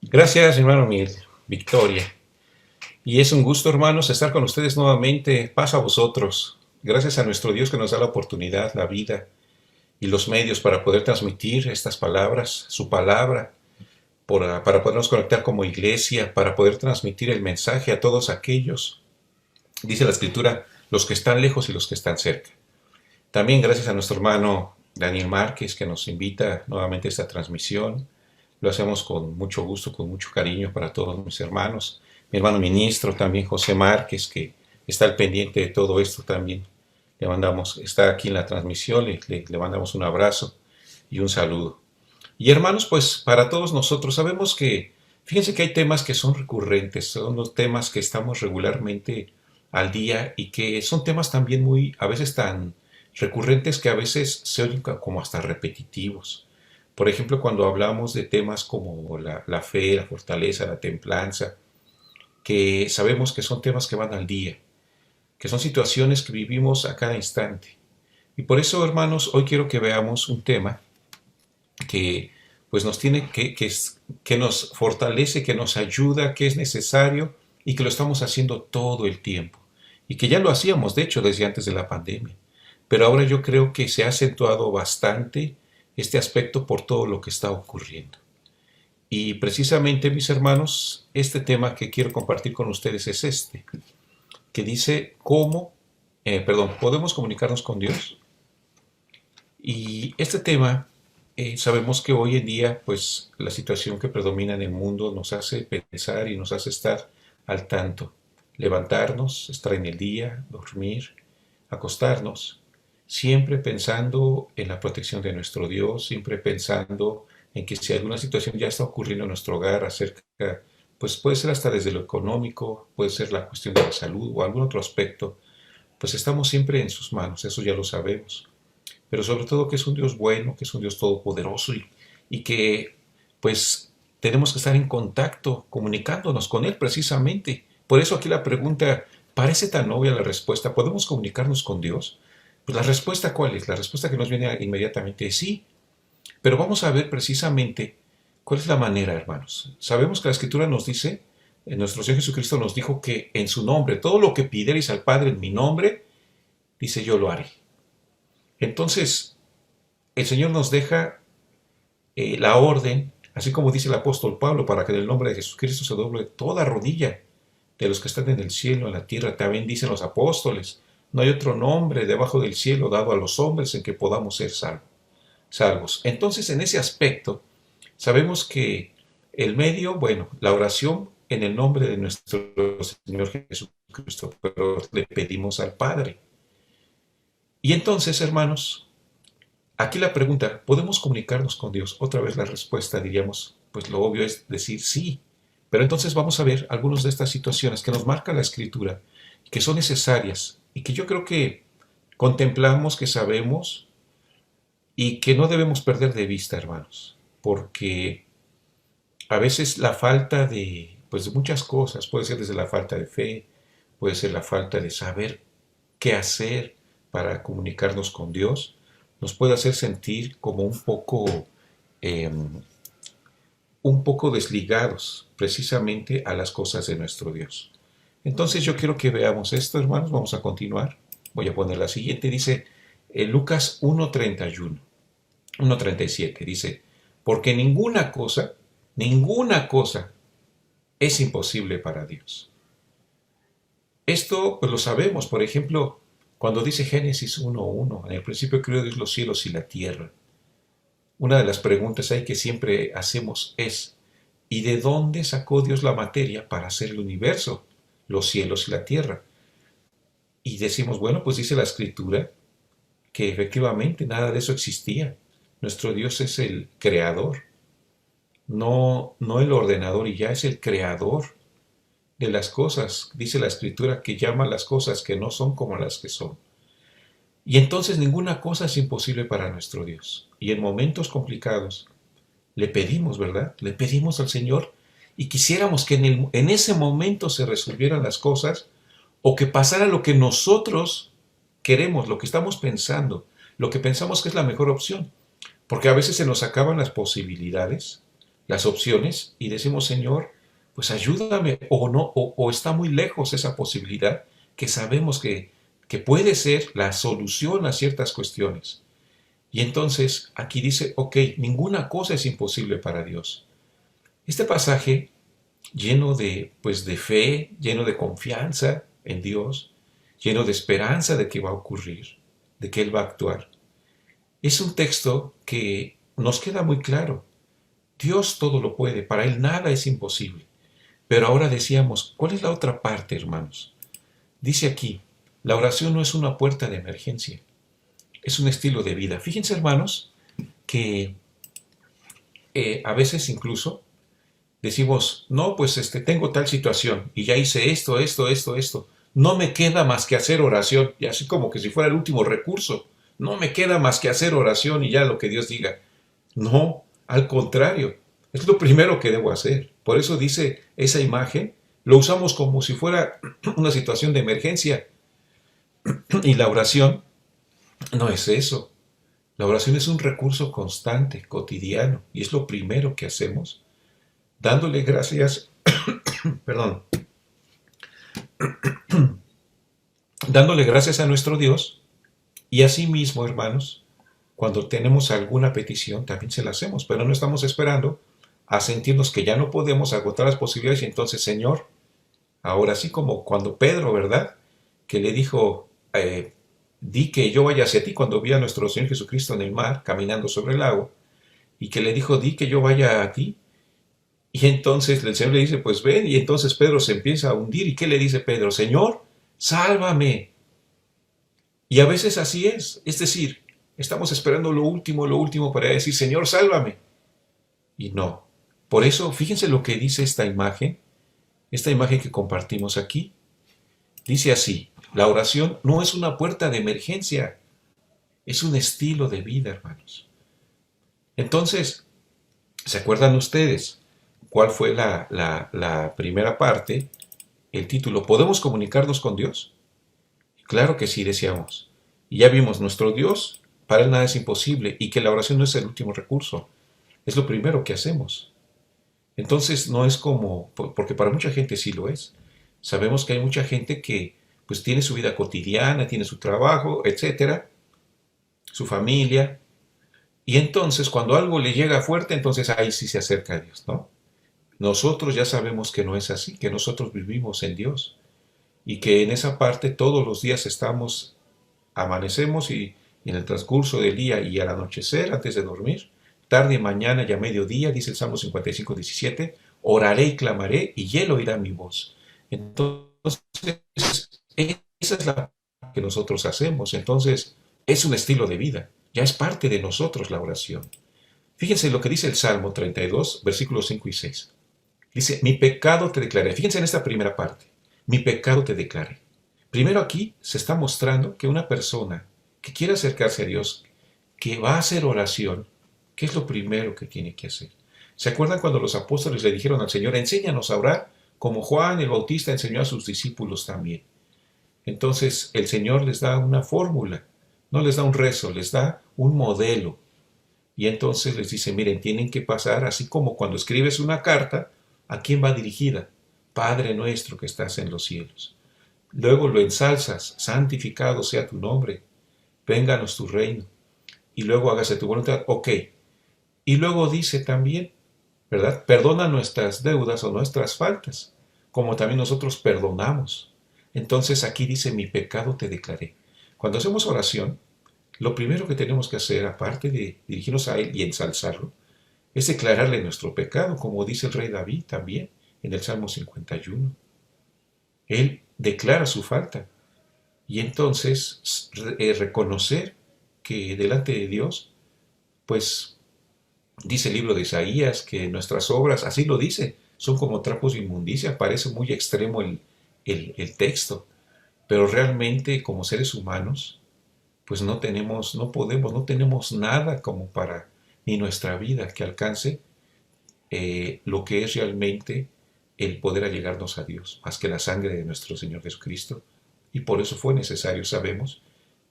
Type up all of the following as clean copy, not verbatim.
Gracias, hermano Miguel, Victoria. Y es un gusto, hermanos, estar con ustedes nuevamente. Paz a vosotros. Gracias a nuestro Dios que nos da la oportunidad, la vida y los medios para poder transmitir estas palabras, su palabra, para podernos conectar como iglesia, para poder transmitir el mensaje a todos aquellos, dice la Escritura, los que están lejos y los que están cerca. También gracias a nuestro hermano Daniel Márquez que nos invita nuevamente a esta transmisión. Lo hacemos con mucho gusto, con mucho cariño para todos mis hermanos. Mi hermano ministro también, José Márquez, que está al pendiente de todo esto también. Le mandamos, está aquí en la transmisión, le mandamos un abrazo y un saludo. Y hermanos, pues para todos nosotros sabemos que, fíjense que hay temas que son recurrentes, son los temas que estamos regularmente al día y que son temas también muy, a veces tan recurrentes que a veces se oyen como hasta repetitivos. Por ejemplo, cuando hablamos de temas como la fe, la fortaleza, la templanza, que sabemos que son temas que van al día, que son situaciones que vivimos a cada instante. Y por eso, hermanos, hoy quiero que veamos un tema que pues nos tiene que nos fortalece, que nos ayuda, que es necesario y que lo estamos haciendo todo el tiempo. Y que ya lo hacíamos, de hecho, desde antes de la pandemia. Pero ahora yo creo que se ha acentuado bastante este aspecto por todo lo que está ocurriendo. Y precisamente, mis hermanos, este tema que quiero compartir con ustedes es este, que dice podemos comunicarnos con Dios. Y este tema, sabemos que hoy en día, pues la situación que predomina en el mundo nos hace pensar y nos hace estar al tanto, levantarnos, estar en el día, dormir, acostarnos, siempre pensando en la protección de nuestro Dios, siempre pensando en que si alguna situación ya está ocurriendo en nuestro hogar acerca, pues puede ser hasta desde lo económico, puede ser la cuestión de la salud o algún otro aspecto, pues estamos siempre en sus manos, eso ya lo sabemos. Pero sobre todo que es un Dios bueno, que es un Dios todopoderoso y que pues tenemos que estar en contacto, comunicándonos con Él precisamente. Por eso aquí la pregunta, parece tan obvia la respuesta, ¿podemos comunicarnos con Dios? Pues la respuesta, ¿cuál es? La respuesta que nos viene inmediatamente es sí, pero vamos a ver precisamente cuál es la manera, hermanos. Sabemos que la Escritura nos dice, nuestro Señor Jesucristo nos dijo que en su nombre, todo lo que pidierais al Padre en mi nombre, dice yo lo haré. Entonces, el Señor nos deja la orden, así como dice el apóstol Pablo, para que en el nombre de Jesucristo se doble toda rodilla de los que están en el cielo, en la tierra. También dicen los apóstoles, no hay otro nombre debajo del cielo dado a los hombres en que podamos ser salvos. Entonces, en ese aspecto, sabemos que el medio, bueno, la oración en el nombre de nuestro Señor Jesucristo, pero le pedimos al Padre. Y entonces, hermanos, aquí la pregunta, ¿podemos comunicarnos con Dios? Otra vez la respuesta, diríamos, pues lo obvio es decir sí. Pero entonces vamos a ver algunas de estas situaciones que nos marca la Escritura, que son necesarias y que yo creo que contemplamos, que sabemos y que no debemos perder de vista, hermanos, porque a veces la falta pues de muchas cosas, puede ser desde la falta de fe, puede ser la falta de saber qué hacer para comunicarnos con Dios, nos puede hacer sentir como eh, un poco desligados precisamente a las cosas de nuestro Dios. Entonces yo quiero que veamos esto, hermanos, vamos a continuar. Voy a poner la siguiente, dice Lucas 1:31, 1:37, dice, porque ninguna cosa es imposible para Dios. Esto pues lo sabemos, por ejemplo, cuando dice Génesis 1:1, en el principio creó Dios los cielos y la tierra. Una de las preguntas ahí que siempre hacemos es, ¿y de dónde sacó Dios la materia para hacer el universo, los cielos y la tierra? Y decimos, bueno, pues dice la Escritura que efectivamente nada de eso existía. Nuestro Dios es el creador, no el ordenador y ya es el creador de las cosas. Dice la Escritura que llama las cosas que no son como las que son. Y entonces ninguna cosa es imposible para nuestro Dios. Y en momentos complicados le pedimos, ¿verdad? Le pedimos al Señor y quisiéramos que en ese momento se resolvieran las cosas o que pasara lo que nosotros queremos, lo que estamos pensando, lo que pensamos que es la mejor opción. Porque a veces se nos acaban las posibilidades, las opciones y decimos, Señor, pues ayúdame o no, o está muy lejos esa posibilidad que sabemos que puede ser la solución a ciertas cuestiones. Y entonces aquí dice, ok, ninguna cosa es imposible para Dios. Este pasaje lleno de, pues, de fe, lleno de confianza en Dios, lleno de esperanza de que va a ocurrir, de que Él va a actuar. Es un texto que nos queda muy claro. Dios todo lo puede, para Él nada es imposible. Pero ahora decíamos, ¿cuál es la otra parte, hermanos? Dice aquí, la oración no es una puerta de emergencia, es un estilo de vida. Fíjense, hermanos, que a veces incluso decimos, no, pues tengo tal situación y ya hice esto. No me queda más que hacer oración, y así como que si fuera el último recurso. No me queda más que hacer oración y ya lo que Dios diga. No, al contrario, es lo primero que debo hacer. Por eso dice esa imagen, lo usamos como si fuera una situación de emergencia. Y la oración no es eso. La oración es un recurso constante, cotidiano, y es lo primero que hacemos, dándole gracias, perdón, dándole gracias a nuestro Dios, y asimismo, hermanos, cuando tenemos alguna petición, también se la hacemos, pero no estamos esperando a sentirnos que ya no podemos agotar las posibilidades y entonces, Señor, ahora sí como cuando Pedro, ¿verdad? Que le dijo, di que yo vaya hacia ti cuando vi a nuestro Señor Jesucristo en el mar, caminando sobre el lago, y que le dijo, di que yo vaya a ti. Y entonces el Señor le dice, pues ven, y entonces Pedro se empieza a hundir. ¿Y qué le dice Pedro? Señor, sálvame. Y a veces así es decir, estamos esperando lo último para decir, Señor, sálvame. Y no. Por eso, fíjense lo que dice esta imagen que compartimos aquí. Dice así, la oración no es una puerta de emergencia, es un estilo de vida, hermanos. Entonces, ¿se acuerdan ustedes cuál fue la primera parte? El título, ¿podemos comunicarnos con Dios? Claro que sí, decíamos. Y ya vimos, nuestro Dios, para Él nada es imposible y que la oración no es el último recurso, es lo primero que hacemos. Entonces no es como, porque para mucha gente sí lo es. Sabemos que hay mucha gente que pues tiene su vida cotidiana, tiene su trabajo, etcétera, su familia, y entonces cuando algo le llega fuerte, entonces ahí sí se acerca a Dios, ¿no? Nosotros ya sabemos que no es así, que nosotros vivimos en Dios y que en esa parte todos los días amanecemos y en el transcurso del día y al anochecer, antes de dormir, tarde y mañana y a mediodía, dice el Salmo 55:17, oraré y clamaré y Él oirá mi voz. Entonces, esa es la que nosotros hacemos. Entonces, es un estilo de vida. Ya es parte de nosotros la oración. Fíjense lo que dice el Salmo 32, versículos 5 y 6. Dice, mi pecado te declaré. Fíjense en esta primera parte. Mi pecado te declaré. Primero aquí se está mostrando que una persona que quiere acercarse a Dios, que va a hacer oración, ¿qué es lo primero que tiene que hacer? ¿Se acuerdan cuando los apóstoles le dijeron al Señor, enséñanos a orar, como Juan el Bautista enseñó a sus discípulos también? Entonces el Señor les da una fórmula, no les da un rezo, les da un modelo. Y entonces les dice, miren, tienen que pasar, así como cuando escribes una carta, ¿a quién va dirigida? Padre nuestro que estás en los cielos. Luego lo ensalzas, santificado sea tu nombre, vénganos tu reino. Y luego hágase tu voluntad, ok. Y luego dice también, ¿verdad? Perdona nuestras deudas o nuestras faltas, como también nosotros perdonamos. Entonces aquí dice, mi pecado te declaré. Cuando hacemos oración, lo primero que tenemos que hacer, aparte de dirigirnos a Él y ensalzarlo, es declararle nuestro pecado, como dice el rey David también en el Salmo 51. Él declara su falta y entonces reconocer que delante de Dios, pues dice el libro de Isaías que nuestras obras, así lo dice, son como trapos de inmundicia. Parece muy extremo el texto, pero realmente como seres humanos, pues no tenemos, no podemos, no tenemos nada como para, ni nuestra vida que alcance lo que es realmente el poder allegarnos a Dios, más que la sangre de nuestro Señor Jesucristo. Y por eso fue necesario, sabemos,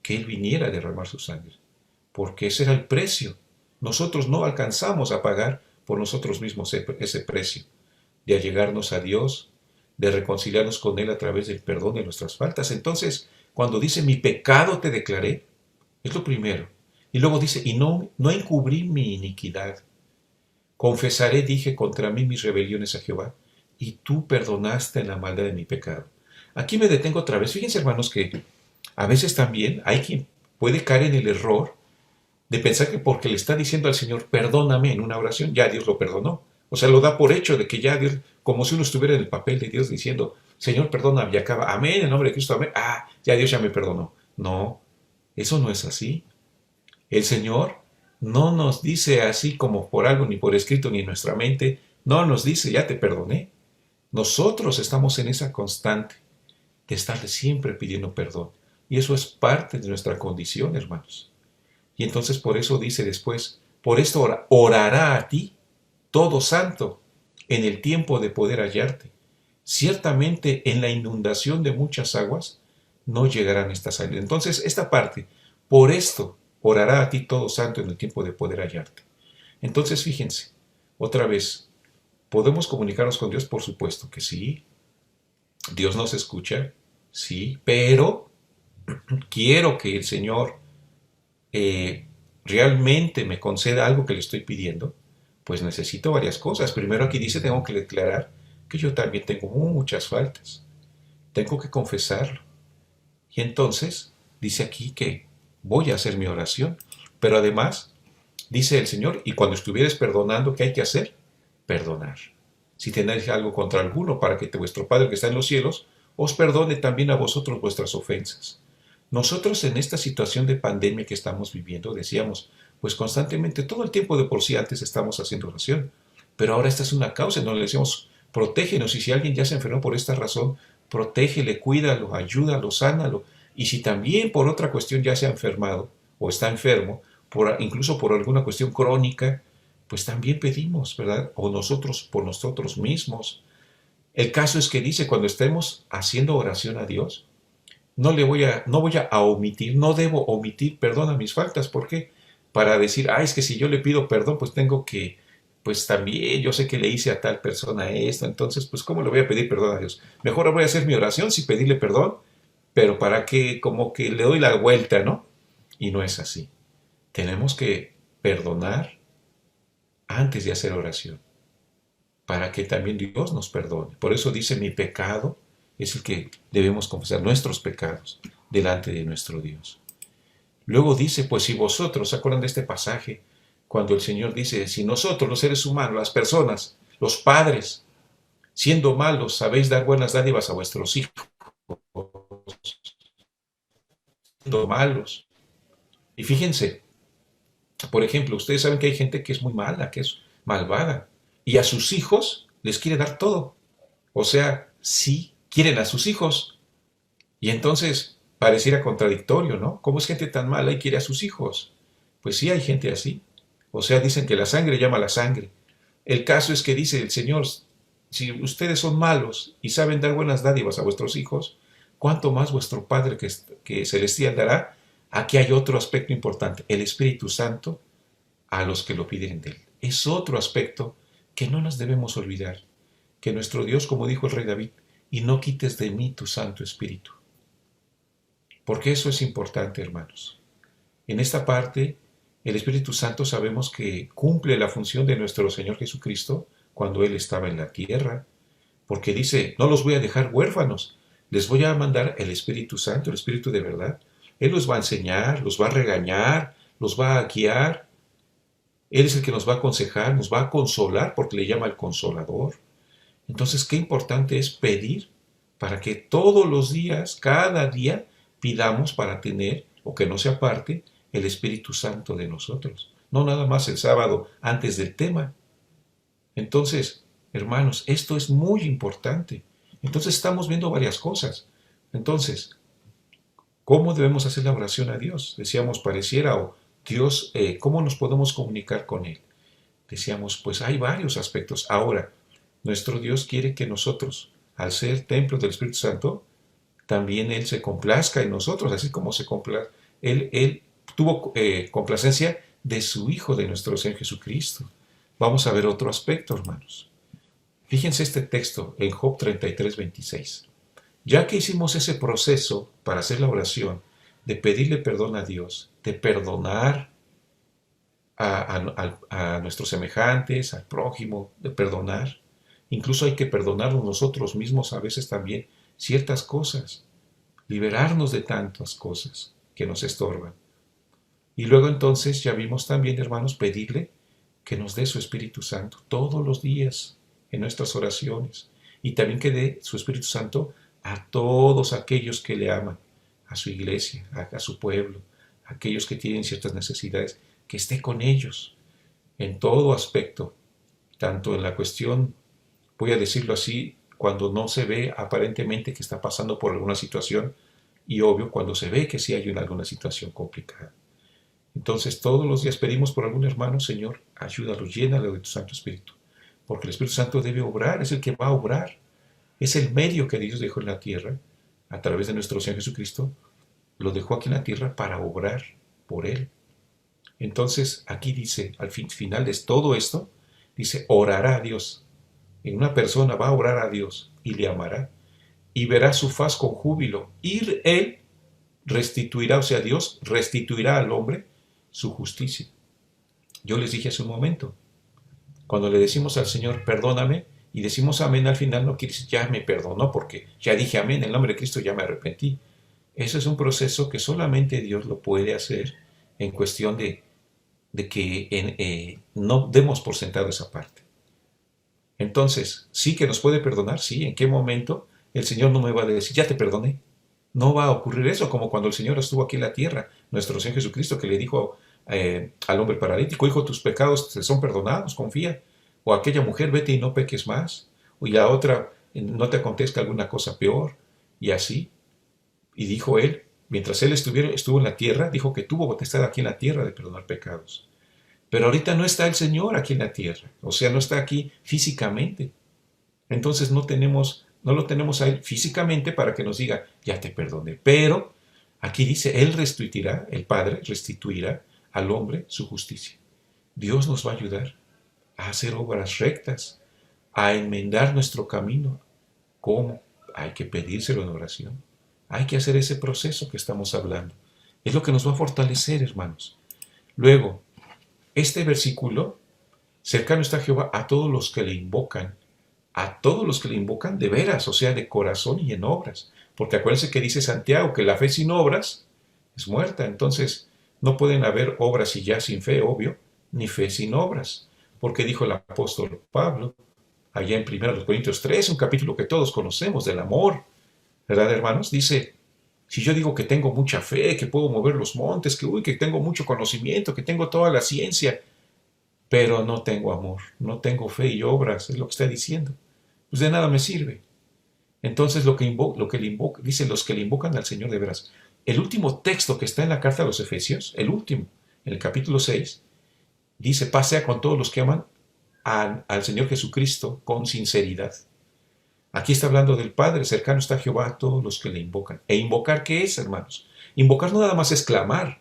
que Él viniera a derramar su sangre, porque ese era el precio. Nosotros no alcanzamos a pagar por nosotros mismos ese precio, de allegarnos a Dios, de reconciliarnos con Él a través del perdón de nuestras faltas. Entonces, cuando dice, mi pecado te declaré, es lo primero. Y luego dice, y no encubrí mi iniquidad. Confesaré, dije, contra mí mis rebeliones a Jehová, y tú perdonaste en la maldad de mi pecado. Aquí me detengo otra vez. Fíjense, hermanos, que a veces también hay quien puede caer en el error de pensar que porque le está diciendo al Señor, perdóname en una oración, ya Dios lo perdonó. O sea, lo da por hecho de que ya Dios, como si uno estuviera en el papel de Dios diciendo, Señor, perdóname, y acaba, amén, en nombre de Cristo, amén, ya Dios ya me perdonó. No, eso no es así. El Señor no nos dice así como por algo, ni por escrito, ni en nuestra mente, no nos dice, ya te perdoné. Nosotros estamos en esa constante de estarle siempre pidiendo perdón. Y eso es parte de nuestra condición, hermanos. Y entonces por eso dice después, por esto orará a ti todo santo en el tiempo de poder hallarte. Ciertamente en la inundación de muchas aguas no llegarán estas aguas. Entonces esta parte, por esto orará a ti todo santo en el tiempo de poder hallarte. Entonces fíjense, otra vez, ¿podemos comunicarnos con Dios? Por supuesto que sí. Dios nos escucha, sí, pero quiero que el Señor realmente me conceda algo que le estoy pidiendo, pues necesito varias cosas. Primero aquí dice, tengo que declarar que yo también tengo muchas faltas. Tengo que confesarlo. Y entonces dice aquí que voy a hacer mi oración. Pero además, dice el Señor, y cuando estuvieres perdonando, ¿qué hay que hacer? Perdonar. Si tenéis algo contra alguno, para que vuestro Padre que está en los cielos os perdone también a vosotros vuestras ofensas. Nosotros en esta situación de pandemia que estamos viviendo, decíamos, pues constantemente, todo el tiempo de por sí antes estamos haciendo oración, pero ahora esta es una causa, no le decimos, protégenos, y si alguien ya se enfermó por esta razón, protégele, cuídalo, ayúdalo, sánalo, y si también por otra cuestión ya se ha enfermado, o está enfermo, incluso por alguna cuestión crónica, pues también pedimos, ¿verdad? O nosotros, por nosotros mismos. El caso es que dice, cuando estemos haciendo oración a Dios, no voy a omitir, no debo omitir perdón a mis faltas. ¿Por qué? Para decir, es que si yo le pido perdón, pues tengo que, pues también yo sé que le hice a tal persona esto, entonces, pues ¿cómo le voy a pedir perdón a Dios? Mejor voy a hacer mi oración sin pedirle perdón, pero para que como que le doy la vuelta, ¿no? Y no es así. Tenemos que perdonar antes de hacer oración, para que también Dios nos perdone. Por eso dice, mi pecado es el que debemos confesar, nuestros pecados delante de nuestro Dios. Luego dice, pues si vosotros, ¿se acuerdan de este pasaje? Cuando el Señor dice, si nosotros los seres humanos, las personas, los padres, siendo malos, sabéis dar buenas dádivas a vuestros hijos, siendo malos. Y fíjense, por ejemplo, ustedes saben que hay gente que es muy mala, que es malvada, y a sus hijos les quiere dar todo. O sea, sí quieren a sus hijos. Y entonces pareciera contradictorio, ¿no? ¿Cómo es gente tan mala y quiere a sus hijos? Pues sí hay gente así. O sea, dicen que la sangre llama a la sangre. El caso es que dice el Señor, si ustedes son malos y saben dar buenas dádivas a vuestros hijos, ¿cuánto más vuestro Padre que celestial dará? Aquí hay otro aspecto importante, el Espíritu Santo a los que lo piden de Él. Es otro aspecto que no nos debemos olvidar, que nuestro Dios, como dijo el rey David, y no quites de mí tu Santo Espíritu. Porque eso es importante, hermanos. En esta parte, el Espíritu Santo sabemos que cumple la función de nuestro Señor Jesucristo cuando Él estaba en la tierra, porque dice, no los voy a dejar huérfanos, les voy a mandar el Espíritu Santo, el Espíritu de verdad. Él los va a enseñar, los va a regañar, los va a guiar. Él es el que nos va a aconsejar, nos va a consolar, porque le llama el Consolador. Entonces, qué importante es pedir para que todos los días, cada día, pidamos para tener, o que no se aparte, el Espíritu Santo de nosotros. No nada más el sábado antes del tema. Entonces, hermanos, esto es muy importante. Entonces estamos viendo varias cosas. Entonces, ¿cómo debemos hacer la oración a Dios? Decíamos, pareciera, o Dios, ¿cómo nos podemos comunicar con Él? Decíamos, pues hay varios aspectos. Ahora, nuestro Dios quiere que nosotros, al ser templo del Espíritu Santo, también Él se complazca en nosotros, así como se complace. Él tuvo complacencia de su Hijo, de nuestro Señor Jesucristo. vamos a ver otro aspecto, hermanos. Fíjense este texto en Job 33:26. Ya que hicimos ese proceso para hacer la oración, de pedirle perdón a Dios, de perdonar a nuestros semejantes, al prójimo, de perdonar, incluso hay que perdonarnos nosotros mismos a veces también ciertas cosas, liberarnos de tantas cosas que nos estorban. Y luego entonces ya vimos también, hermanos, pedirle que nos dé su Espíritu Santo todos los días en nuestras oraciones y también que dé su Espíritu Santo a todos aquellos que le aman, a su iglesia, a su pueblo, a aquellos que tienen ciertas necesidades, que esté con ellos en todo aspecto, tanto en la cuestión, voy a decirlo así, cuando no se ve aparentemente que está pasando por alguna situación y obvio cuando se ve que sí hay alguna situación complicada. Entonces todos los días pedimos por algún hermano, Señor, ayúdalo, llénalo de tu Santo Espíritu, porque el Espíritu Santo debe obrar, es el que va a obrar, es el medio que Dios dejó en la tierra, a través de nuestro Señor Jesucristo, lo dejó aquí en la tierra para obrar por Él. Entonces aquí dice, al final de todo esto, dice, orará a Dios. En una persona va a orar a Dios y le amará, y verá su faz con júbilo, y Él restituirá, o sea, Dios restituirá al hombre su justicia. Yo les dije hace un momento, cuando le decimos al Señor, perdóname, y decimos amén al final, no quiere decir ya me perdonó, porque ya dije amén, en el nombre de Cristo ya me arrepentí. Eso es un proceso que solamente Dios lo puede hacer en cuestión de que no demos por sentado esa parte. Entonces, sí que nos puede perdonar, sí, ¿en qué momento el Señor no me va a decir, ya te perdoné? No va a ocurrir eso, como cuando el Señor estuvo aquí en la tierra, nuestro Señor Jesucristo, que le dijo al hombre paralítico, hijo, tus pecados te son perdonados, confía. O aquella mujer, vete y no peques más. O la otra, no te acontezca alguna cosa peor. Y así. Y dijo él, mientras él estuvo en la tierra, dijo que tuvo potestad aquí en la tierra de perdonar pecados. Pero ahorita no está el Señor aquí en la tierra, o sea, no está aquí físicamente. Entonces no lo tenemos a Él físicamente para que nos diga, ya te perdoné. Pero aquí dice, Él restituirá, el Padre restituirá al hombre su justicia. Dios nos va a ayudar a hacer obras rectas, a enmendar nuestro camino. ¿Cómo? Hay que pedírselo en oración. Hay que hacer ese proceso que estamos hablando. Es lo que nos va a fortalecer, hermanos. Luego, este versículo, cercano está Jehová a todos los que le invocan, de veras, o sea, de corazón y en obras. Porque acuérdense que dice Santiago que la fe sin obras es muerta. Entonces, no pueden haber obras y ya sin fe, obvio, ni fe sin obras. Porque dijo el apóstol Pablo, allá en 1 Corintios 3, un capítulo que todos conocemos del amor, ¿verdad, hermanos? Dice, si yo digo que tengo mucha fe, que puedo mover los montes, que tengo mucho conocimiento, que tengo toda la ciencia, pero no tengo amor, no tengo fe y obras, es lo que está diciendo, pues de nada me sirve. Entonces dice los que le invocan al Señor de veras. El último texto que está en la carta a los Efesios, el último, en el capítulo 6, dice, pasea con todos los que aman al Señor Jesucristo con sinceridad. Aquí está hablando del Padre, cercano está Jehová a todos los que le invocan. ¿E invocar qué es, hermanos? Invocar no nada más es clamar.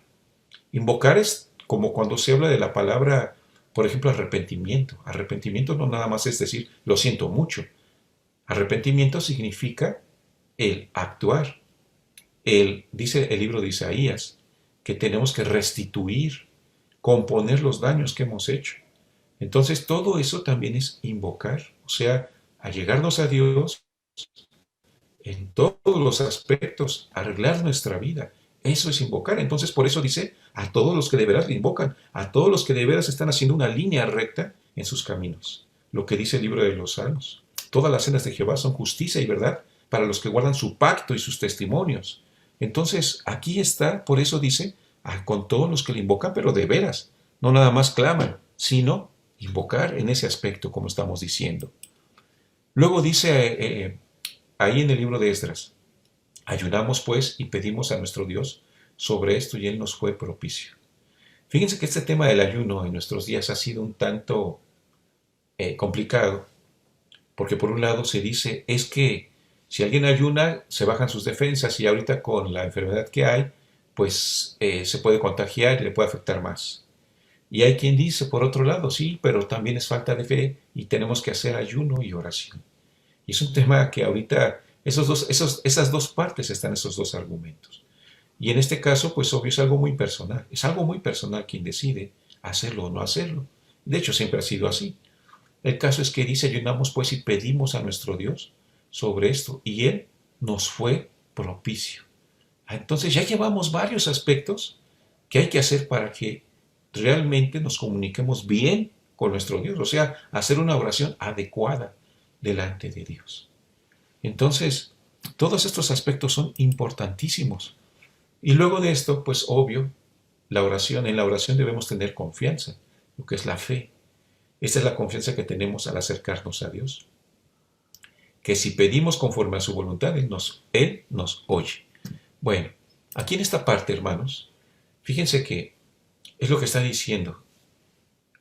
Invocar es como cuando se habla de la palabra, por ejemplo, arrepentimiento. Arrepentimiento no nada más es decir, lo siento mucho. Arrepentimiento significa el actuar. Dice el libro de Isaías que tenemos que restituir, componer los daños que hemos hecho. Entonces todo eso también es invocar, o sea, allegarnos a Dios en todos los aspectos, arreglar nuestra vida. Eso es invocar. Entonces por eso dice, a todos los que de veras le invocan, a todos los que de veras están haciendo una línea recta en sus caminos. Lo que dice el libro de los Salmos. Todas las sendas de Jehová son justicia y verdad para los que guardan su pacto y sus testimonios. Entonces aquí está, por eso dice, con todos los que le invocan, pero de veras, no nada más claman, sino invocar en ese aspecto, como estamos diciendo. Luego dice ahí en el libro de Esdras, ayunamos pues y pedimos a nuestro Dios sobre esto y Él nos fue propicio. Fíjense que este tema del ayuno en nuestros días ha sido un tanto complicado, porque por un lado se dice, es que si alguien ayuna, se bajan sus defensas y ahorita con la enfermedad que hay, pues se puede contagiar y le puede afectar más. Y hay quien dice, por otro lado, sí, pero también es falta de fe y tenemos que hacer ayuno y oración. Y es un tema que ahorita, esas dos partes están esos dos argumentos. Y en este caso, pues obvio, es algo muy personal. Es algo muy personal quien decide hacerlo o no hacerlo. De hecho, siempre ha sido así. El caso es que dice, ayunamos pues y pedimos a nuestro Dios sobre esto. Y Él nos fue propicio. Entonces ya llevamos varios aspectos que hay que hacer para que realmente nos comuniquemos bien con nuestro Dios. O sea, hacer una oración adecuada delante de Dios. Entonces, todos estos aspectos son importantísimos. Y luego de esto, pues obvio, en la oración debemos tener confianza, lo que es la fe. Esta es la confianza que tenemos al acercarnos a Dios. Que si pedimos conforme a su voluntad, Él nos oye. Bueno, aquí en esta parte, hermanos, fíjense que es lo que está diciendo,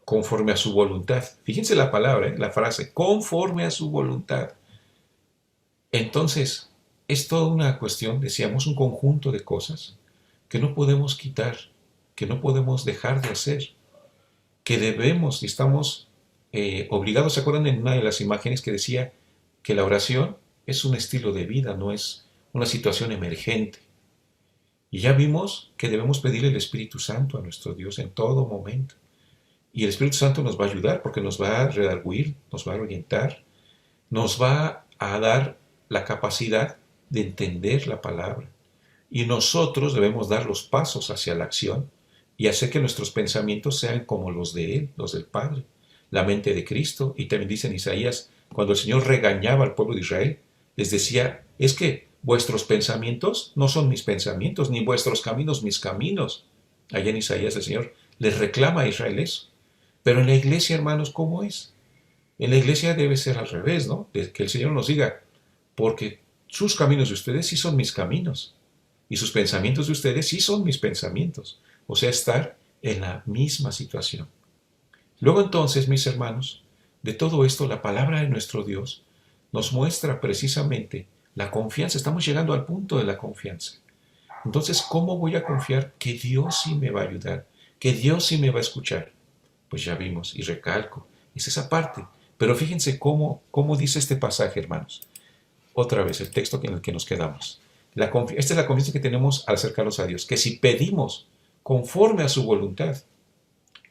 conforme a su voluntad. Fíjense la palabra, la frase, conforme a su voluntad. Entonces, es toda una cuestión, decíamos, un conjunto de cosas que no podemos quitar, que no podemos dejar de hacer, que debemos y estamos obligados. ¿Se acuerdan en una de las imágenes que decía que la oración es un estilo de vida, no es una situación emergente? Y ya vimos que debemos pedirle el Espíritu Santo a nuestro Dios en todo momento. Y el Espíritu Santo nos va a ayudar porque nos va a redarguir, nos va a orientar, nos va a dar la capacidad de entender la palabra. Y nosotros debemos dar los pasos hacia la acción y hacer que nuestros pensamientos sean como los de Él, los del Padre, la mente de Cristo. Y también dice en Isaías, cuando el Señor regañaba al pueblo de Israel, les decía, es que vuestros pensamientos no son mis pensamientos, ni vuestros caminos mis caminos. Allá en Isaías el Señor les reclama a Israel eso. Pero en la iglesia, hermanos, ¿cómo es? En la iglesia debe ser al revés, ¿no? De que el Señor nos diga, porque sus caminos de ustedes sí son mis caminos, y sus pensamientos de ustedes sí son mis pensamientos. O sea, estar en la misma situación. Luego entonces, mis hermanos, de todo esto, la palabra de nuestro Dios nos muestra precisamente la confianza. Estamos llegando al punto de la confianza. Entonces, ¿cómo voy a confiar que Dios sí me va a ayudar? Que Dios sí me va a escuchar. Pues ya vimos, y recalco, es esa parte. Pero fíjense cómo dice este pasaje, hermanos. Otra vez, el texto en el que nos quedamos. Esta es la confianza que tenemos al acercarnos a Dios, que si pedimos conforme a su voluntad,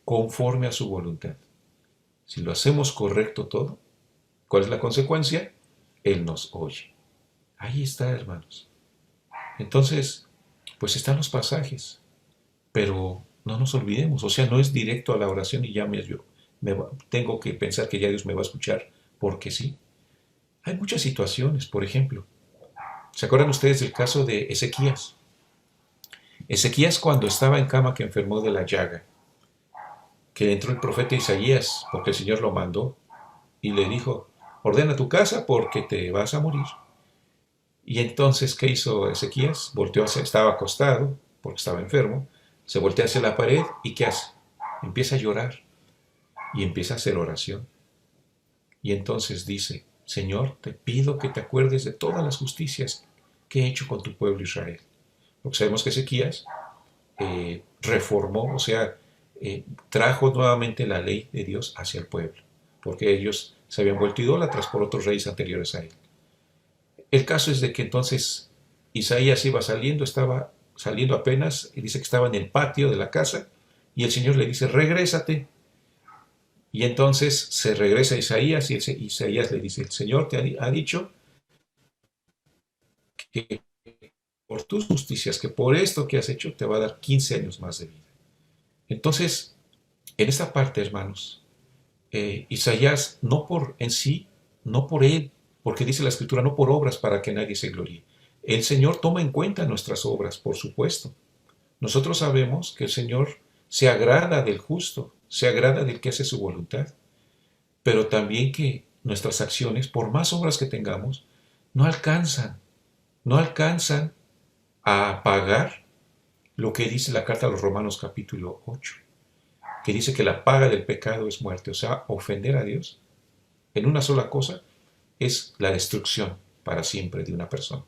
conforme a su voluntad, si lo hacemos correcto todo, ¿cuál es la consecuencia? Él nos oye. Ahí está, hermanos. Entonces, pues están los pasajes, pero no nos olvidemos, o sea, no es directo a la oración y ya tengo que pensar que ya Dios me va a escuchar, porque sí. Hay muchas situaciones, por ejemplo, ¿se acuerdan ustedes del caso de Ezequías? Ezequías cuando estaba en cama que enfermó de la llaga, que entró el profeta Isaías, porque el Señor lo mandó, y le dijo, ordena tu casa porque te vas a morir. Y entonces, ¿qué hizo Ezequías? Estaba acostado, porque estaba enfermo, se voltea hacia la pared y ¿qué hace? Empieza a llorar y empieza a hacer oración. Y entonces dice, Señor, te pido que te acuerdes de todas las justicias que he hecho con tu pueblo Israel. Porque sabemos que Ezequías reformó, o sea, trajo nuevamente la ley de Dios hacia el pueblo, porque ellos se habían vuelto idólatras por otros reyes anteriores a él. El caso es de que entonces Isaías estaba saliendo apenas, y dice que estaba en el patio de la casa, y el Señor le dice, regrésate. Y entonces se regresa Isaías, y Isaías le dice, el Señor te ha dicho que por tus justicias, que por esto que has hecho, te va a dar 15 años más de vida. Entonces, en esta parte, hermanos, Isaías, no por en sí, no por él, porque dice la Escritura, no por obras para que nadie se gloríe. El Señor toma en cuenta nuestras obras, por supuesto. Nosotros sabemos que el Señor se agrada del justo, se agrada del que hace su voluntad, pero también que nuestras acciones, por más obras que tengamos, no alcanzan a pagar lo que dice la carta a los Romanos capítulo 8, que dice que la paga del pecado es muerte, o sea, ofender a Dios en una sola cosa es la destrucción para siempre de una persona.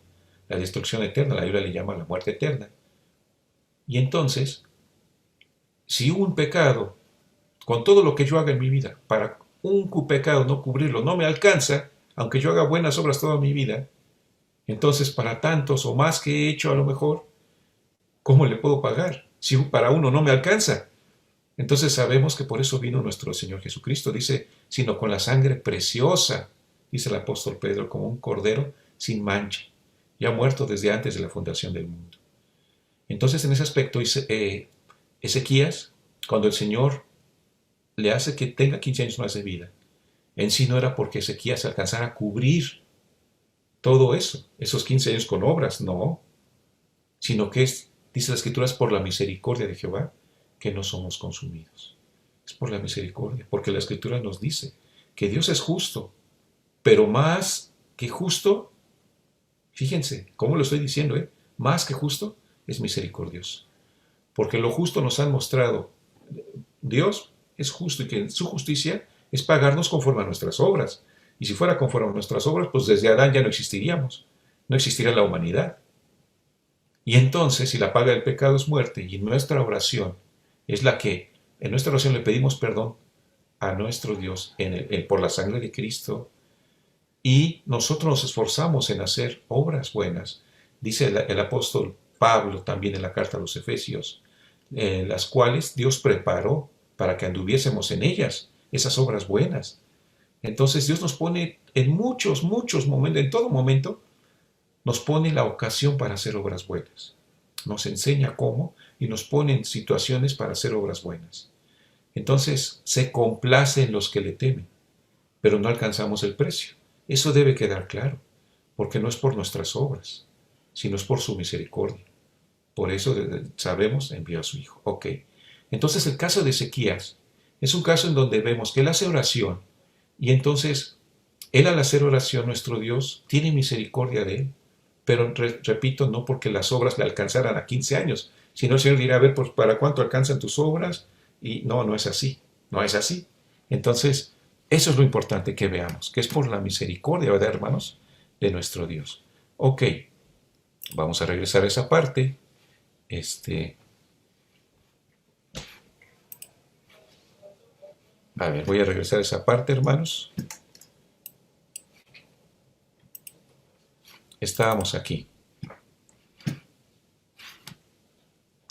La destrucción eterna, la Biblia le llama la muerte eterna. Y entonces, si hubo un pecado con todo lo que yo haga en mi vida, para un pecado no cubrirlo, no me alcanza, aunque yo haga buenas obras toda mi vida, entonces para tantos o más que he hecho a lo mejor, ¿cómo le puedo pagar? Si para uno no me alcanza. Entonces sabemos que por eso vino nuestro Señor Jesucristo, dice, sino con la sangre preciosa, dice el apóstol Pedro, como un cordero sin mancha, ya muerto desde antes de la fundación del mundo. Entonces en ese aspecto, Ezequías, cuando el Señor le hace que tenga 15 años más de vida, en sí no era porque Ezequías alcanzara a cubrir todo eso, esos 15 años con obras, no, sino que es, dice la Escritura, es por la misericordia de Jehová que no somos consumidos. Es por la misericordia, porque la Escritura nos dice que Dios es justo, pero más que justo, fíjense cómo lo estoy diciendo, más que justo es misericordioso. Porque lo justo nos han mostrado, Dios es justo y que su justicia es pagarnos conforme a nuestras obras. Y si fuera conforme a nuestras obras, pues desde Adán ya no existiríamos, no existiría la humanidad. Y entonces, si la paga del pecado es muerte y nuestra oración es la que, en nuestra oración le pedimos perdón a nuestro Dios por la sangre de Cristo, y nosotros nos esforzamos en hacer obras buenas, dice el apóstol Pablo también en la carta a los Efesios, las cuales Dios preparó para que anduviésemos en ellas, esas obras buenas. Entonces Dios nos pone en muchos momentos, en todo momento, nos pone la ocasión para hacer obras buenas. Nos enseña cómo y nos pone en situaciones para hacer obras buenas. Entonces se complace en los que le temen, pero no alcanzamos el precio. Eso debe quedar claro, porque no es por nuestras obras, sino es por su misericordia. Por eso sabemos, envió a su Hijo. Ok. Entonces el caso de Ezequías es un caso en donde vemos que él hace oración y entonces él al hacer oración, nuestro Dios tiene misericordia de él. Pero repito, no porque las obras le alcanzaran a 15 años, sino el Señor dirá, a ver, pues, ¿para cuánto alcanzan tus obras? Y no es así, no es así. Entonces, eso es lo importante que veamos, que es por la misericordia, ¿verdad, hermanos? De nuestro Dios. Ok, vamos a regresar a esa parte. A ver, voy a regresar a esa parte, hermanos. Estábamos aquí.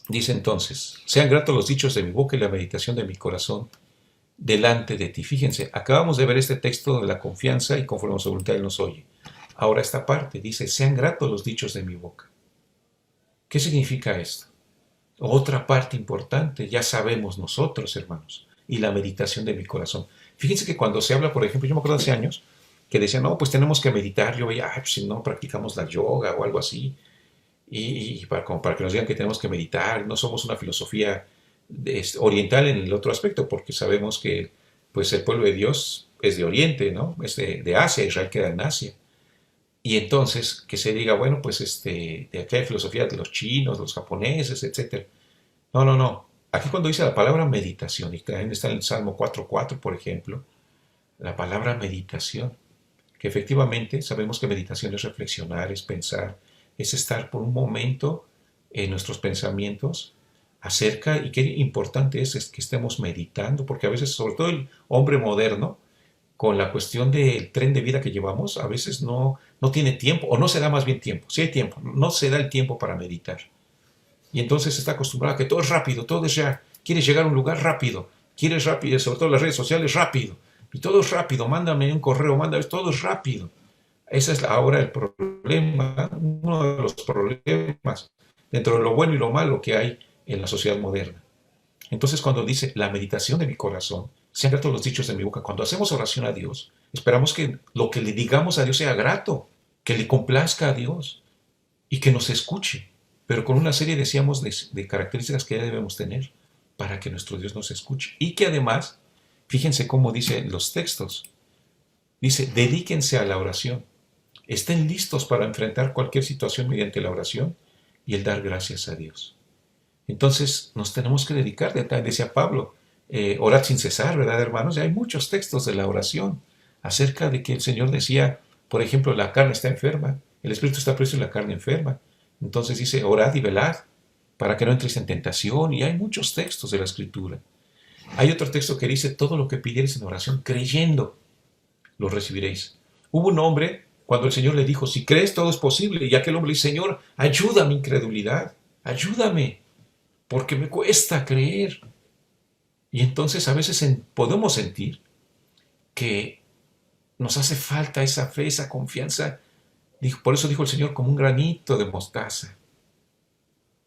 Dice entonces, sean gratos los dichos de mi boca y la meditación de mi corazón delante de ti. Fíjense, acabamos de ver este texto de la confianza y conforme a su voluntad Él nos oye. Ahora esta parte dice, sean gratos los dichos de mi boca. ¿Qué significa esto? Otra parte importante, ya sabemos nosotros, hermanos, y la meditación de mi corazón. Fíjense que cuando se habla, por ejemplo, yo me acuerdo hace años que decían, no, pues tenemos que meditar. Yo veía, pues si no practicamos la yoga o algo así. Y como para que nos digan que tenemos que meditar, no somos una filosofía oriental en el otro aspecto, porque sabemos que pues el pueblo de Dios es de Oriente, ¿no? Es de Asia, Israel queda en Asia. Y entonces que se diga, bueno, pues de aquí hay filosofía de los chinos, de los japoneses, etc. No. Aquí cuando dice la palabra meditación, y también está en el Salmo 4.4, por ejemplo, la palabra meditación, que efectivamente sabemos que meditación es reflexionar, es pensar, es estar por un momento en nuestros pensamientos acerca, y qué importante es que estemos meditando, porque a veces, sobre todo el hombre moderno, con la cuestión del tren de vida que llevamos, a veces no tiene tiempo, o no se da más bien tiempo, sí hay tiempo, no se da el tiempo para meditar. Y entonces está acostumbrado a que todo es rápido, todo es ya, quieres llegar a un lugar rápido, quieres rápido, sobre todo las redes sociales rápido, y todo es rápido, mándame un correo, mándame, todo es rápido. Ese es ahora el problema, uno de los problemas dentro de lo bueno y lo malo que hay en la sociedad moderna. Entonces cuando dice la meditación de mi corazón, sean gratos los dichos de mi boca, cuando hacemos oración a Dios, esperamos que lo que le digamos a Dios sea grato, que le complazca a Dios y que nos escuche, pero con una serie, decíamos, de características que ya debemos tener para que nuestro Dios nos escuche. Y que además, fíjense cómo dicen los textos, dice, dedíquense a la oración, estén listos para enfrentar cualquier situación mediante la oración y el dar gracias a Dios. Entonces nos tenemos que dedicar, decía Pablo, orad sin cesar, ¿verdad, hermanos? Ya hay muchos textos de la oración acerca de que el Señor decía, por ejemplo, la carne está enferma, el espíritu está preso y la carne enferma. Entonces dice, orad y velad para que no entréis en tentación, y hay muchos textos de la Escritura. Hay otro texto que dice, todo lo que pidiereis en oración, creyendo, lo recibiréis. Hubo un hombre, cuando el Señor le dijo, si crees todo es posible, y aquel hombre le dice, Señor, ayuda a mi incredulidad, ayúdame, porque me cuesta creer. Y entonces a veces podemos sentir que nos hace falta esa fe, esa confianza. Por eso dijo el Señor, como un granito de mostaza.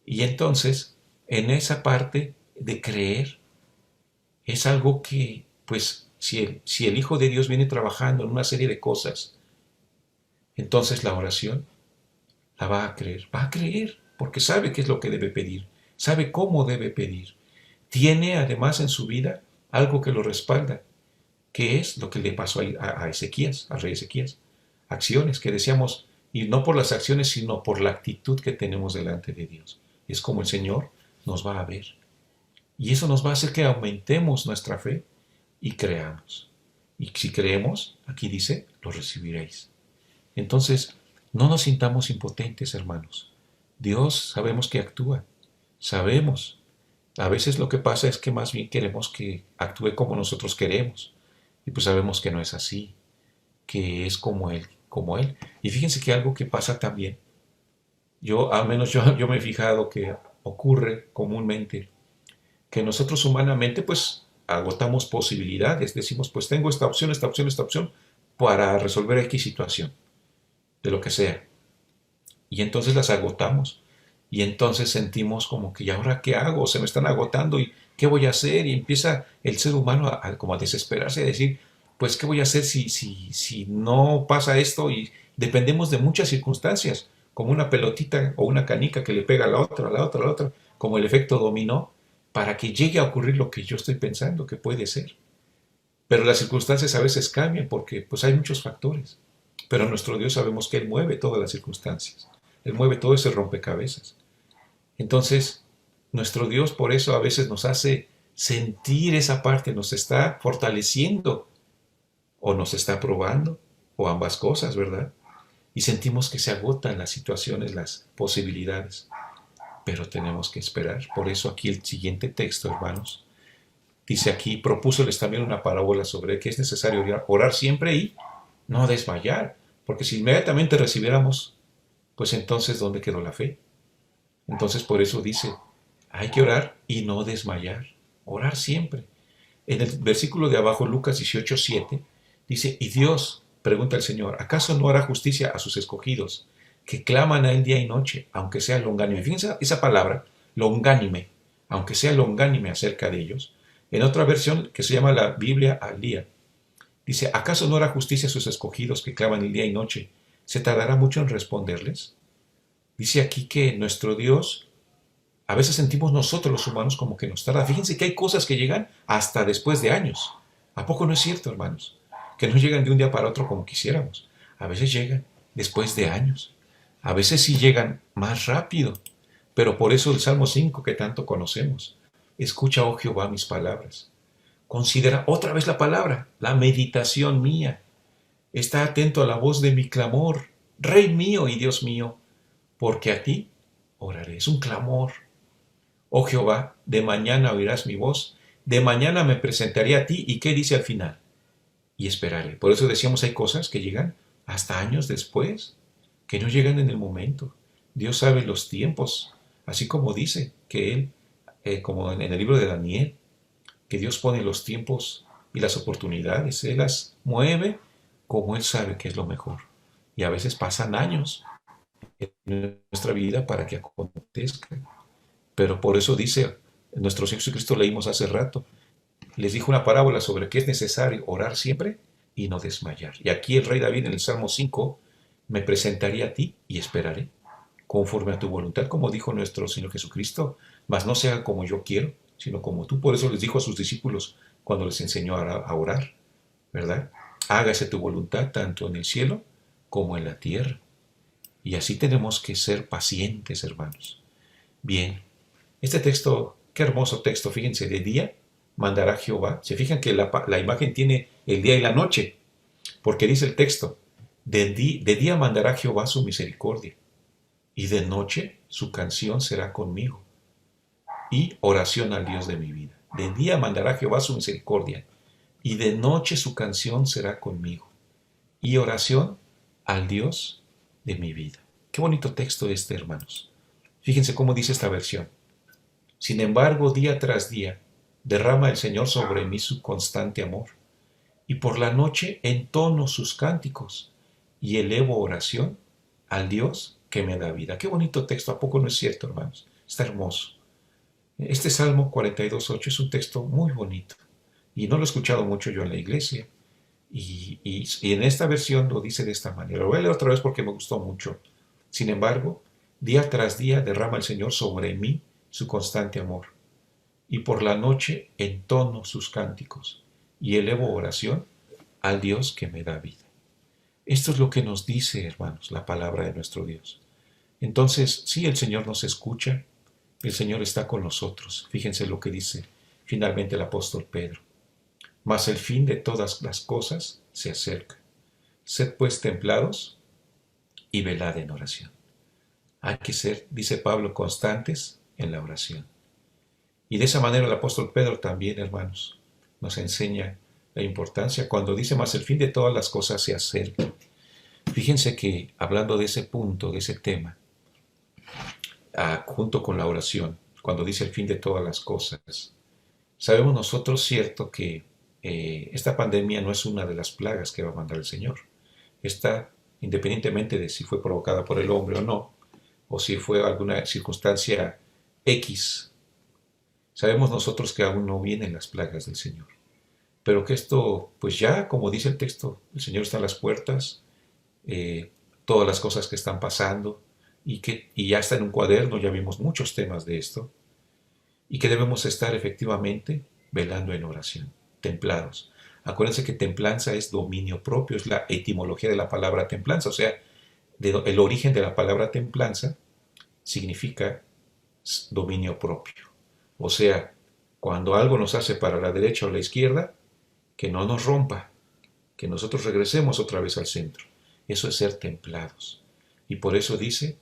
Y entonces, en esa parte de creer, es algo que, pues, si el Hijo de Dios viene trabajando en una serie de cosas, entonces la oración la va a creer, porque sabe qué es lo que debe pedir, sabe cómo debe pedir. Tiene además en su vida algo que lo respalda, que es lo que le pasó a Ezequías, al rey Ezequías. Acciones que decíamos, y no por las acciones, sino por la actitud que tenemos delante de Dios. Es como el Señor nos va a ver. Y eso nos va a hacer que aumentemos nuestra fe y creamos. Y si creemos, aquí dice, lo recibiréis. Entonces, no nos sintamos impotentes, hermanos. Dios sabemos que actúa. Sabemos. A veces lo que pasa es que más bien queremos que actúe como nosotros queremos. Y pues sabemos que no es así, que es como Él, como Él. Y fíjense que algo que pasa también, al menos yo me he fijado que ocurre comúnmente, que nosotros humanamente pues agotamos posibilidades, decimos pues tengo esta opción, esta opción, esta opción para resolver X situación, de lo que sea. Y entonces las agotamos. Y entonces sentimos como que, ¿y ahora qué hago? Se me están agotando y ¿qué voy a hacer? Y empieza el ser humano como a desesperarse, a decir, pues ¿qué voy a hacer si no pasa esto? Y dependemos de muchas circunstancias, como una pelotita o una canica que le pega a la otra, a la otra, a la otra, como el efecto dominó, para que llegue a ocurrir lo que yo estoy pensando que puede ser. Pero las circunstancias a veces cambian porque pues hay muchos factores. Pero nuestro Dios sabemos que Él mueve todas las circunstancias. Él mueve todo ese rompecabezas. Entonces, nuestro Dios por eso a veces nos hace sentir esa parte, nos está fortaleciendo o nos está probando, o ambas cosas, ¿verdad? Y sentimos que se agotan las situaciones, las posibilidades, pero tenemos que esperar. Por eso aquí el siguiente texto, hermanos, dice aquí, propúsoles también una parábola sobre que es necesario orar siempre y no desmayar, porque si inmediatamente recibiéramos, pues entonces, ¿dónde quedó la fe? Entonces por eso dice, hay que orar y no desmayar, orar siempre. En el versículo de abajo, Lucas 18:7, dice, y Dios, pregunta el Señor, ¿acaso no hará justicia a sus escogidos, que claman a él día y noche, aunque sea longánime? Fíjense esa palabra, longánime, aunque sea longánime acerca de ellos. En otra versión, que se llama la Biblia al día, dice, ¿acaso no hará justicia a sus escogidos que claman el día y noche? ¿Se tardará mucho en responderles? Dice aquí que nuestro Dios, a veces sentimos nosotros los humanos como que nos tarda. Fíjense que hay cosas que llegan hasta después de años. ¿A poco no es cierto, hermanos? Que no llegan de un día para otro como quisiéramos. A veces llegan después de años. A veces sí llegan más rápido. Pero por eso el Salmo 5 que tanto conocemos. Escucha, oh Jehová, mis palabras. Considera otra vez la palabra, la meditación mía. Está atento a la voz de mi clamor. Rey mío y Dios mío, porque a ti oraré. Es un clamor. Oh Jehová, de mañana oirás mi voz, de mañana me presentaré a ti. ¿Y qué dice al final? Y esperaré. Por eso decíamos, hay cosas que llegan hasta años después, que no llegan en el momento. Dios sabe los tiempos, así como dice que Él, como en el libro de Daniel, que Dios pone los tiempos y las oportunidades, Él las mueve como Él sabe que es lo mejor. Y a veces pasan años en nuestra vida para que acontezca. Pero por eso dice, nuestro Señor Jesucristo leímos hace rato, les dijo una parábola sobre que es necesario orar siempre y no desmayar. Y aquí el rey David en el Salmo 5, me presentaré a ti y esperaré, conforme a tu voluntad, como dijo nuestro Señor Jesucristo, mas no sea como yo quiero, sino como tú. Por eso les dijo a sus discípulos cuando les enseñó a orar, ¿verdad? Hágase tu voluntad tanto en el cielo como en la tierra. Y así tenemos que ser pacientes, hermanos. Bien, este texto, qué hermoso texto, fíjense, de día mandará Jehová. Se fijan que la imagen tiene el día y la noche, porque dice el texto, de día mandará Jehová su misericordia, y de noche su canción será conmigo, y oración al Dios de mi vida. De día mandará Jehová su misericordia, y de noche su canción será conmigo, y oración al Dios de mi vida. Qué bonito texto este, hermanos. Fíjense cómo dice esta versión. Sin embargo, día tras día, derrama el Señor sobre mí su constante amor, y por la noche entono sus cánticos, y elevo oración al Dios que me da vida. Qué bonito texto, ¿a poco no es cierto, hermanos? Está hermoso. Este Salmo 42.8 es un texto muy bonito, y no lo he escuchado mucho yo en la iglesia, y en esta versión lo dice de esta manera. Lo voy a leer otra vez porque me gustó mucho. Sin embargo, día tras día derrama el Señor sobre mí su constante amor, y por la noche entono sus cánticos, y elevo oración al Dios que me da vida. Esto es lo que nos dice, hermanos, la palabra de nuestro Dios. Entonces, sí, el Señor nos escucha, el Señor está con nosotros. Fíjense lo que dice finalmente el apóstol Pedro. Mas el fin de todas las cosas se acerca. Sed pues templados y velad en oración. Hay que ser, dice Pablo, constantes en la oración. Y de esa manera el apóstol Pedro también, hermanos, nos enseña la importancia cuando dice, mas el fin de todas las cosas se acerca. Fíjense que hablando de ese punto, de ese tema, junto con la oración, cuando dice el fin de todas las cosas, sabemos nosotros, cierto, que esta pandemia no es una de las plagas que va a mandar el Señor. Esta, independientemente de si fue provocada por el hombre o no, o si fue alguna circunstancia X, sabemos nosotros que aún no vienen las plagas del Señor. Pero que esto, pues ya, como dice el texto, el Señor está a las puertas, todas las cosas que están pasando, y ya está en un cuaderno, ya vimos muchos temas de esto, y que debemos estar efectivamente velando en oración, templados. Acuérdense que templanza es dominio propio, es la etimología de la palabra templanza, o sea, el origen de la palabra templanza significa dominio propio. O sea, cuando algo nos hace para la derecha o la izquierda, que no nos rompa, que nosotros regresemos otra vez al centro. Eso es ser templados. Y por eso dice,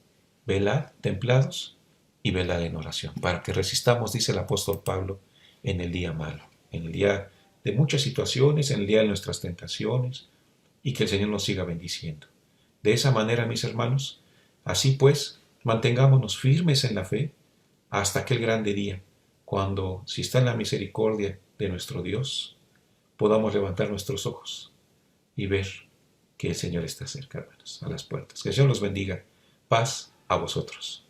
velad templados y velad en oración, para que resistamos, dice el apóstol Pablo, en el día malo, en el día de muchas situaciones, en el día de nuestras tentaciones, y que el Señor nos siga bendiciendo. De esa manera, mis hermanos, así pues, mantengámonos firmes en la fe hasta aquel grande día, cuando, si está en la misericordia de nuestro Dios, podamos levantar nuestros ojos y ver que el Señor está cerca, hermanos, a las puertas. Que el Señor los bendiga. Paz a vosotros.